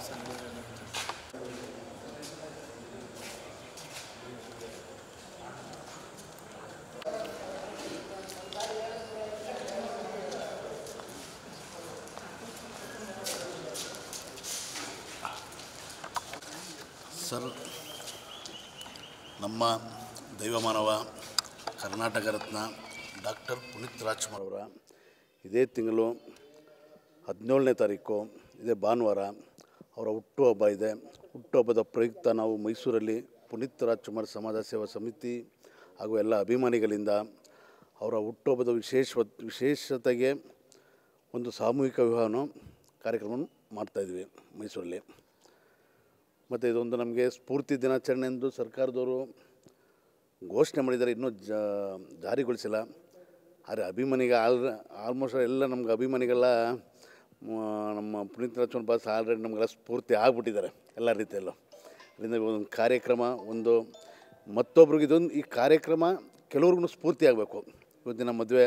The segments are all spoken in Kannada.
ಸರ್, ನಮ್ಮ ದೈವಮಾನವ ಕರ್ನಾಟಕ ರತ್ನ ಡಾಕ್ಟರ್ ಪುನೀತ್ ರಾಜ್ಕುಮಾರ್ ಅವರ ಇದೇ ತಿಂಗಳು 17ನೇ ತಾರೀಕು ಇದೇ ಭಾನುವಾರ ಅವರ ಹುಟ್ಟುಹಬ್ಬ ಇದೆ. ಹುಟ್ಟುಹಬ್ಬದ ಪ್ರಯುಕ್ತ ನಾವು ಮೈಸೂರಲ್ಲಿ ಪುನೀತ್ ರಾಜ್ಕುಮಾರ್ ಸಮಾಜ ಸೇವಾ ಸಮಿತಿ ಹಾಗೂ ಎಲ್ಲ ಅಭಿಮಾನಿಗಳಿಂದ ಅವರ ಹುಟ್ಟುಹಬ್ಬದ ವಿಶೇಷತೆಗೆ ಒಂದು ಸಾಮೂಹಿಕ ವಿವಾಹನ ಕಾರ್ಯಕ್ರಮವನ್ನು ಮಾಡ್ತಾಯಿದ್ವಿ ಮೈಸೂರಲ್ಲಿ. ಮತ್ತು ಇದೊಂದು ನಮಗೆ ಸ್ಫೂರ್ತಿ ದಿನಾಚರಣೆ ಎಂದು ಸರ್ಕಾರದವರು ಘೋಷಣೆ ಮಾಡಿದ್ದಾರೆ, ಇನ್ನೂ ಜಾರಿಗೊಳಿಸಿಲ್ಲ. ಆದರೆ ಅಭಿಮಾನಿಗೆ ಆಲ್ಮೋಸ್ಟ್ ಎಲ್ಲ ನಮ್ಗೆ ಅಭಿಮಾನಿಗೆಲ್ಲ ನಮ್ಮ ಪುನೀತ್ ರಾಜ್ಕುಮಾರ್ ಬಾಸ್ ಆಲ್ರೆಡಿ ನಮಗೆಲ್ಲ ಸ್ಫೂರ್ತಿ ಆಗಿಬಿಟ್ಟಿದ್ದಾರೆ ಎಲ್ಲ ರೀತಿಯಲ್ಲೂ. ಅದರಿಂದ ಒಂದು ಕಾರ್ಯಕ್ರಮ ಒಂದು ಮತ್ತೊಬ್ರಿಗೆ ಈ ಕಾರ್ಯಕ್ರಮ ಕೆಲವ್ರಿಗೂ ಸ್ಫೂರ್ತಿ ಆಗಬೇಕು. ಇವತ್ತಿನ ಮದುವೆ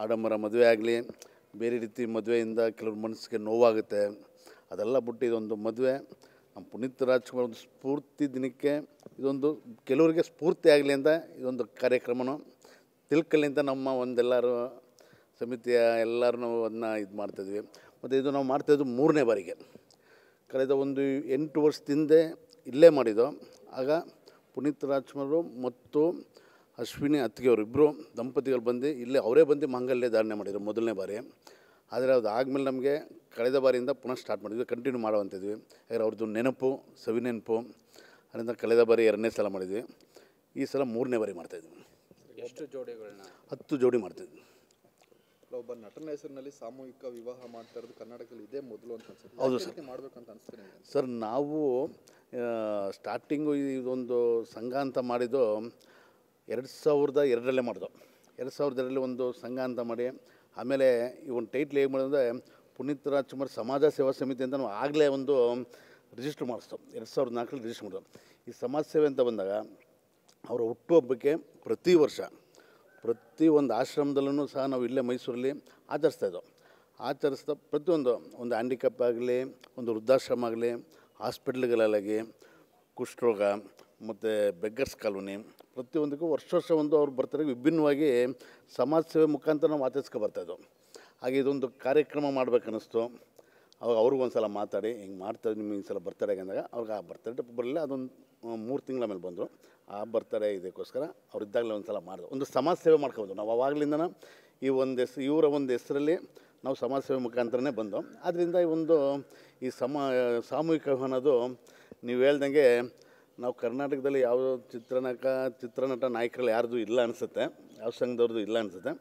ಆಡಂಬರ ಮದುವೆ ಆಗಲಿ, ಬೇರೆ ರೀತಿ ಮದುವೆಯಿಂದ ಕೆಲವ್ರ ಮನಸ್ಸಿಗೆ ನೋವಾಗುತ್ತೆ. ಅದೆಲ್ಲ ಬಿಟ್ಟು ಇದೊಂದು ಮದುವೆ ನಮ್ಮ ಪುನೀತ್ ರಾಜ್ಕುಮಾರ್ ಒಂದು ಸ್ಫೂರ್ತಿ ದಿನಕ್ಕೆ ಇದೊಂದು ಕೆಲವರಿಗೆ ಸ್ಫೂರ್ತಿ ಆಗಲಿ ಅಂತ ಇದೊಂದು ಕಾರ್ಯಕ್ರಮನೂ ತಿಳ್ಕೊಳ್ಳಿ ಅಂತ ನಮ್ಮ ಒಂದೆಲ್ಲರೂ ಸಮಿತಿಯ ಎಲ್ಲರೂ ಅದನ್ನ ಇದು ಮಾಡ್ತಾಯಿದ್ವಿ. ಮತ್ತು ಇದು ನಾವು ಮಾಡ್ತಾಯಿದ್ದು 3ನೇ ಬಾರಿಗೆ. ಕಳೆದ ಒಂದು 8 ವರ್ಷದಿಂದ ಇಲ್ಲೇ ಮಾಡಿದ್ದು. ಆಗ ಪುನೀತ್ ರಾಜ್ಕುಮಾರ್ ಮತ್ತು ಅಶ್ವಿನಿ ಅತ್ತಿಗೆಯವರು ಇಬ್ಬರು ದಂಪತಿಗಳು ಬಂದು ಇಲ್ಲೇ ಅವರೇ ಬಂದು ಮಾಂಗಲ್ಯ ಧಾರಣೆ ಮಾಡಿದರು 1ನೇ ಬಾರಿ. ಆದರೆ ಅದು ಆದಮೇಲೆ ನಮಗೆ ಕಳೆದ ಬಾರಿಯಿಂದ ಪುನಃ ಸ್ಟಾರ್ಟ್ ಮಾಡಿದ್ವಿ, ಕಂಟಿನ್ಯೂ ಮಾಡುವಂತಿದ್ವಿ. ಯಾಕಂದರೆ ಅವ್ರದ್ದು ನೆನಪು ಸವಿನೆನಪು, ಅದರಿಂದ ಕಳೆದ ಬಾರಿ 2ನೇ ಸಲ ಮಾಡಿದ್ವಿ. ಈ ಸಲ 3ನೇ ಬಾರಿ ಮಾಡ್ತಾಯಿದ್ವಿ. ಎಷ್ಟು ಜೋಡಿಗಳನ್ನ? 10 ಜೋಡಿ ಮಾಡ್ತಾಯಿದ್ವಿ. ಒಬ್ಬ ನಟನ ಹೆಸರಿನಲ್ಲಿ ಸಾಮೂಹಿಕ ವಿವಾಹ ಮಾಡ್ತಾ ಇರೋದು ಕರ್ನಾಟಕದಲ್ಲಿ ಇದೇ ಮೊದಲು ಅಂತ ಅನ್ಸುತ್ತೆ. ಹೌದು ಸರ್, ಮಾಡಬೇಕಂತ ಅನಿಸ್ತೀನಿ ಸರ್. ನಾವು ಸ್ಟಾರ್ಟಿಂಗು ಇದೊಂದು ಸಂಘ ಅಂತ ಮಾಡಿದ್ದು 2002ರಲ್ಲೇ ಮಾಡಿದ್ದು. 2002ರಲ್ಲಿ ಒಂದು ಸಂಘ ಅಂತ ಮಾಡಿ ಆಮೇಲೆ ಈ ಒಂದು ಟೈಟ್ಲ್ ಹೇಗೆ ಮಾಡೋದಂದರೆ ಪುನೀತ್ ರಾಜ್ಕುಮಾರ್ ಸಮಾಜ ಸೇವಾ ಸಮಿತಿ ಅಂತ ನಾವು ಆಗಲೇ ಒಂದು ರಿಜಿಸ್ಟ್ರ್ ಮಾಡಿಸ್ತು. 2004ರಲ್ಲಿ ರಿಜಿಸ್ಟ್ರ್ ಮಾಡಿದ್ರು. ಈ ಸಮಾಜ ಸೇವೆ ಅಂತ ಬಂದಾಗ ಅವರ ಹುಟ್ಟುಹಬ್ಬಕ್ಕೆ ಪ್ರತಿ ವರ್ಷ ಪ್ರತಿ ಒಂದು ಆಶ್ರಮದಲ್ಲೂ ಸಹ ನಾವು ಇಲ್ಲೇ ಮೈಸೂರಲ್ಲಿ ಆಚರಿಸ್ತಾ ಪ್ರತಿಯೊಂದು ಒಂದು ಹ್ಯಾಂಡಿಕ್ಯಾಪ್ ಆಗಲಿ, ಒಂದು ವೃದ್ಧಾಶ್ರಮ ಆಗಲಿ, ಹಾಸ್ಪಿಟ್ಲ್ಗಳಾಗಲಿ, ಕುಷ್ಠರೋಗ ಮತ್ತು ಬೆಗ್ಗರ್ಸ್ ಕಾಲೋನಿ, ಪ್ರತಿಯೊಂದಕ್ಕೂ ವರ್ಷ ಒಂದು ಅವ್ರು ಬರ್ತಾರೆ. ವಿಭಿನ್ನವಾಗಿ ಸಮಾಜ ಸೇವೆ ಮುಖಾಂತರ ನಾವು ಆಚರಿಸ್ಕೊ ಬರ್ತಾಯಿದ್ದೋ. ಹಾಗೆ ಇದೊಂದು ಕಾರ್ಯಕ್ರಮ ಮಾಡ್ಬೇಕನ್ನಿಸ್ತು. ಅವಾಗ ಅವ್ರಿಗೊಂದು ಸಲ ಮಾತಾಡಿ ಹಿಂಗೆ ಮಾಡ್ತಾರೆ ನಿಮಗೆ ಈ ಸಲ ಬರ್ತಡೇ ಅಂದಾಗ ಅವ್ರಿಗೆ ಆ ಬರ್ತಡೇ ಬರಲಿಲ್ಲ. ಅದೊಂದು 3 ತಿಂಗಳ ಮೇಲೆ ಬಂದರು. ಆ ಬರ್ತಡೇ ಇದಕ್ಕೋಸ್ಕರ ಅವ್ರು ಇದ್ದಾಗಲೇ ಒಂದು ಸಲ ಮಾಡಿದ್ರು. ಒಂದು ಸಮಾಜ ಸೇವೆ ಮಾಡ್ಕೊಬೋದು ನಾವು ಅವಾಗಲಿಂದನೂ. ಈ ಒಂದು ಇವರ ಒಂದು ಹೆಸರಲ್ಲಿ ನಾವು ಸಮಾಜ ಸೇವೆ ಮುಖಾಂತರನೇ ಬಂದು. ಆದ್ದರಿಂದ ಈ ಸಾಮೂಹಿಕ ಅನ್ನೋದು ನೀವು ಹೇಳ್ದಂಗೆ ನಾವು ಕರ್ನಾಟಕದಲ್ಲಿ ಯಾವ ಚಿತ್ರನಟ ನಾಯಕರಲ್ಲಿ ಯಾರ್ದು ಇಲ್ಲ ಅನಿಸುತ್ತೆ, ಯಾವ ಸಂಘದವ್ರದ್ದು ಇಲ್ಲ ಅನಿಸುತ್ತೆ.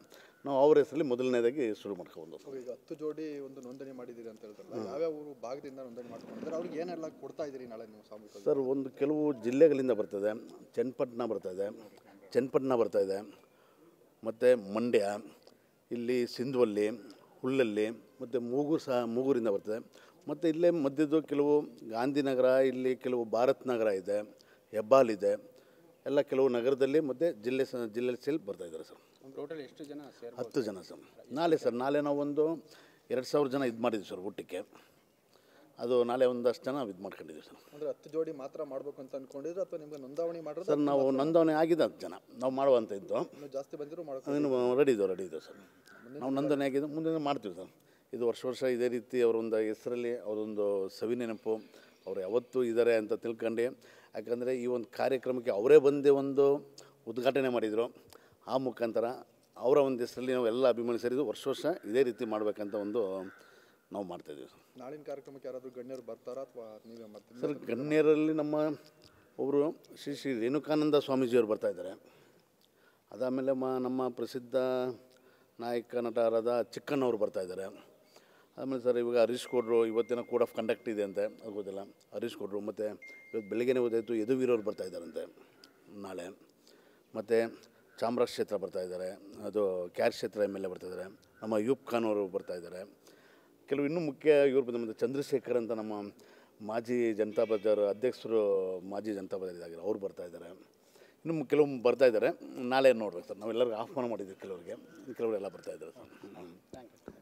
ನಾವು ಅವ್ರ ಹೆಸರಲ್ಲಿ ಮೊದಲನೇದಾಗಿ ಶುರು ಮಾಡ್ಕೊಂಡು. ಈಗ 10 ಜೋಡಿ ಒಂದು ನೋಂದಣಿ ಮಾಡಿದ್ದೀರಿ ಅಂತ ಹೇಳ್ತಾರಲ್ಲ, ಯಾವ್ಯಾವ ಊರು ಭಾಗದಿಂದ ನೋಂದಣಿ ಮಾಡ್ಕೊಂಡಿದ್ದಾರೆ, ಅವ್ರಿಗೆ ಏನೆಲ್ಲ ಕೊಡ್ತಾ ಇದ್ದೀರಿ ನಾಳೆ ನೀವು ಸಾಮೂಹಿಕ? ಸರ್, ಒಂದು ಕೆಲವು ಜಿಲ್ಲೆಗಳಿಂದ ಬರ್ತದೆ. ಚನ್ನಪಟ್ಟಣ ಬರ್ತಾಯಿದೆ, ಮತ್ತು ಮಂಡ್ಯ, ಇಲ್ಲಿ ಸಿಂಧವಲ್ಲಿ, ಹುಲ್ಲಲ್ಲಿ, ಮತ್ತು ಮೂಗೂರಿಂದ ಬರ್ತದೆ. ಮತ್ತು ಇಲ್ಲೇ ಮಧ್ಯದ್ದು ಕೆಲವು ಗಾಂಧಿನಗರ, ಇಲ್ಲಿ ಕೆಲವು ಭಾರತ್ ನಗರ ಇದೆ, ಹೆಬ್ಬಾಲ್ ಎಲ್ಲ ಕೆಲವು ನಗರದಲ್ಲಿ ಮತ್ತು ಜಿಲ್ಲೆ ಸೇರಿ ಬರ್ತಾಯಿದ್ದಾರೆ ಸರ್. ಟೋಟಲ್ ಎಷ್ಟು ಜನ? 10 ಜನ ಸರ್. ನಾಳೆ ನಾವು ಒಂದು 2000 ಜನ ಇದು ಮಾಡಿದ್ವಿ ಸರ್ ಊಟಕ್ಕೆ. ಅದು ನಾಳೆ ಒಂದಷ್ಟು ಜನ ಇದು ಮಾಡ್ಕೊಂಡಿದ್ದೀವಿ ಸರ್. ಅಂದರೆ 10 ಜೋಡಿ ಮಾತ್ರ ಮಾಡಬೇಕು ಅಂತ ಅಂದ್ಕೊಂಡಿದ್ರು ಅಥವಾ ನಿಮಗೆ ನೋಂದಾವಣಿ ಮಾಡೋದು? ಸರ್, ನಾವು ನೋಂದಾವಣಿ ಆಗಿದೆ 10 ಜನ ನಾವು ಮಾಡುವಂಥ ಇದ್ದು. ಇನ್ನೂ ಜಾಸ್ತಿ ಬಂದಿರೋ ರೆಡಿ ಇದ್ದೋ ಸರ್. ನಾವು ನೋಂದಣಿ ಆಗಿದ್ದು ಮುಂದೆ ಮಾಡ್ತೀವಿ ಸರ್. ಇದು ವರ್ಷ ಇದೇ ರೀತಿ ಅವರೊಂದು ಹೆಸರಲ್ಲಿ ಅವರೊಂದು ಸವಿನೆನಪು ಅವ್ರು ಯಾವತ್ತೂ ಇದ್ದಾರೆ ಅಂತ ತಿಳ್ಕೊಂಡು. ಯಾಕಂದರೆ ಈ ಒಂದು ಕಾರ್ಯಕ್ರಮಕ್ಕೆ ಅವರೇ ಬಂದೇ ಒಂದು ಉದ್ಘಾಟನೆ ಮಾಡಿದರು. ಆ ಮುಖಾಂತರ ಅವರ ಒಂದು ಹೆಸರಲ್ಲಿ ನಾವು ಎಲ್ಲ ಅಭಿಮಾನಿ ಸೇರಿದ್ದು ವರ್ಷ ಇದೇ ರೀತಿ ಮಾಡಬೇಕಂತ ನಾವು ಮಾಡ್ತಾಯಿದ್ದೀವಿ ಸರ್. ನಾಳಿನ ಕಾರ್ಯಕ್ರಮಕ್ಕೆ ಯಾರಾದರೂ ಗಣ್ಯರು ಬರ್ತಾರಾ ಅಥವಾ ನೀವೇ ಮಾಡ್ತೀವಿ? ಸರ್, ಗಣ್ಯರಲ್ಲಿ ನಮ್ಮ ಒಬ್ಬರು ಶ್ರೀ ರೇಣುಕಾನಂದ ಸ್ವಾಮೀಜಿಯವರು ಬರ್ತಾಯಿದ್ದಾರೆ. ಅದಾದಮೇಲೆ ನಮ್ಮ ಪ್ರಸಿದ್ಧ ನಾಯಕ ನಟರಾದ ಚಿಕ್ಕಣ್ಣವರು ಬರ್ತಾಯಿದ್ದಾರೆ. ಆಮೇಲೆ ಸರ್ ಇವಾಗ ಹರೀಶ್ ಗೌಡ್ರು ಇವತ್ತಿನ ಕೋಡ್ ಆಫ್ ಕಂಡಕ್ಟ್ ಇದೆ ಅಂತೆ, ಅದು ಗೊತ್ತಿಲ್ಲ. ಹರೀಶ್ ಗೌಡ್ರು ಮತ್ತು ಇವತ್ತು ಬೆಳಗ್ಗೆನೇ ಓದಾಯಿತು ಯದುವೀರವ್ರು ಬರ್ತಾಯಿದ್ದಾರಂತೆ ನಾಳೆ. ಮತ್ತು ಚಾಮರಾಜ ಕ್ಷೇತ್ರ ಬರ್ತಾಯಿದ್ದಾರೆ, ಅದು ಕ್ಯಾರ್ ಕ್ಷೇತ್ರ MLA ಬರ್ತಾಯಿದ್ದಾರೆ. ನಮ್ಮ ಅಯೂಬ್ ಖಾನ್ ಅವರು ಬರ್ತಾಯಿದ್ದಾರೆ. ಕೆಲವು ಇನ್ನೂ ಮುಖ್ಯ ಇವ್ರು ಬಂದ ಮತ್ತು ಚಂದ್ರಶೇಖರ್ ಅಂತ ನಮ್ಮ ಮಾಜಿ ಜನತಾ ಬಜಾರ್ ಅಧ್ಯಕ್ಷರು, ಮಾಜಿ ಜನತಾ ಬಜಾರ್ ಇದಾಗಿರೋ ಅವ್ರು ಬರ್ತಾಯಿದ್ದಾರೆ. ಇನ್ನು ಕೆಲವು ಬರ್ತಾಯಿದ್ದಾರೆ. ನಾಳೆ ನೋಡ್ಬೇಕು ಸರ್. ನಾವೆಲ್ಲರಿಗೂ ಆಹ್ವಾನ ಮಾಡಿದ್ದೀವಿ, ಕೆಲವರೆಲ್ಲ ಬರ್ತಾಯಿದ್ದಾರೆ ಸರ್. Thank you.